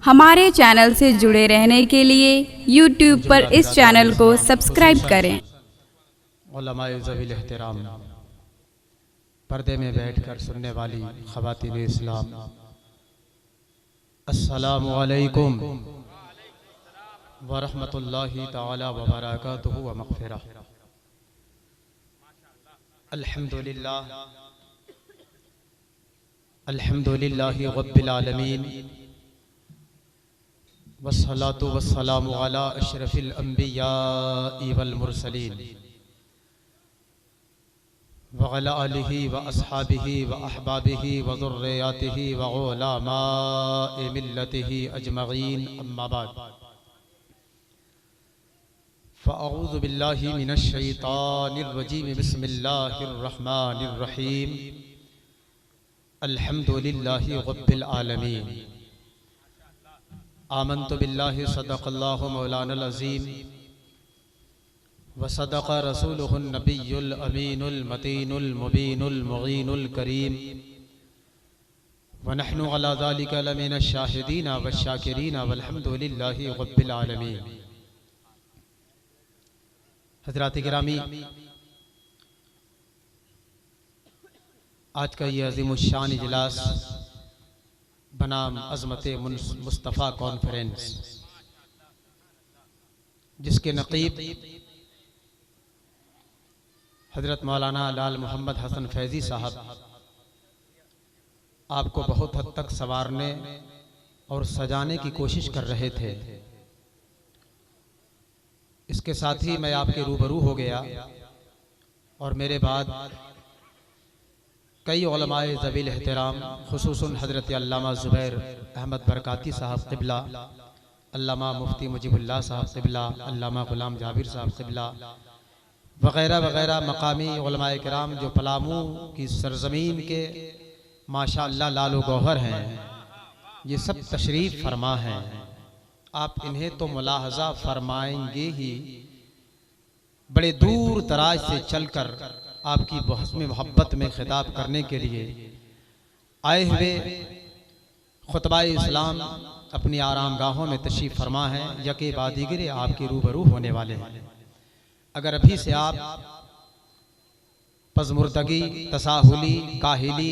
हमारे चैनल से जुड़े रहने के लिए YouTube पर इस चैनल को सब्सक्राइब करें। उलमाए ज़वील एहतराम, पर्दे में बैठकर सुनने वाली ख़वातीन इस्लाम, अस्सलामु अलैकुम व रहमतुल्लाहि तआला व बरकातुहू व मग़फ़िरह। अल्हम्दुलिल्लाहि रब्बिल आलमीन वस्सलातु वस्सलामु अला अशरफिल अंबियाइ वल मुरसलीन व अला आलिहि व अस्हाबिहि व अहबाबिहि व ज़ुर्रिय्यातिहि व उलमाए मिल्लतिहि अजमईन, अम्मा बाद। फ़अऊज़ु बिल्लाहि मिनश शैतानिर रजीम, बिस्मिल्लाहिर रहमानिर रहीम, अल्हम्दुलिल्लाहि रब्बिल आलमीन। आमन्तु बिल्लाहि सदक़ल्लाहु मौलानल अज़ीम व सदक़ रसूलुहुन नबियुल अमीनुल मतीनुल मुबीनुल मुगीनुल करीम व नहनु अला ज़ालिका लमिनश शाहिदीन वश शाकिरीन वल्हम्दुलिल्लाहि रब्बिल आलमीन। हज़रात गिरामी, आज का ये अज़ीमुश्शान इजलास बनाम अज़मत मुस्तफ़ा कॉन्फ्रेंस, जिसके नक़ीब हज़रत मौलाना लाल मोहम्मद हसन फैज़ी साहब आपको बहुत हद तक संवारने और सजाने की कोशिश कर रहे थे, इसके साथ ही मैं आपके रूबरू हो गया और मेरे बाद कई उलमाए ज़वील एहतराम, खुसूसन हज़रत अल्लामा ज़ुबैर अहमद बरकाती साहब क़िबला, अल्लामा मुफ्ती मुजीबुल्लाह साहब क़िबला, अल्लामा ग़ुलाम जाबिर साहब क़िबला वग़ैरह वग़ैरह मकामी उलमाए किराम जो पलामू की सरज़मीन के माशाअल्लाह लालो गौहर हैं, ये सब तशरीफ़ फरमा हैं। आप इन्हें तो मुलाहज़ा फरमाएंगे ही, बड़े दूर दराज से चलकर आपकी बहस्म मोहब्बत में खिताब करने के लिए आए हुए खुतबाए इस्लाम अपनी आराम गाहों में तशरीफ़ फरमा हैं, यके बाद दीगरे आपके रूबरू होने वाले हैं। अगर अभी से आप पज़मुर्दगी, तसाहुली, काहिली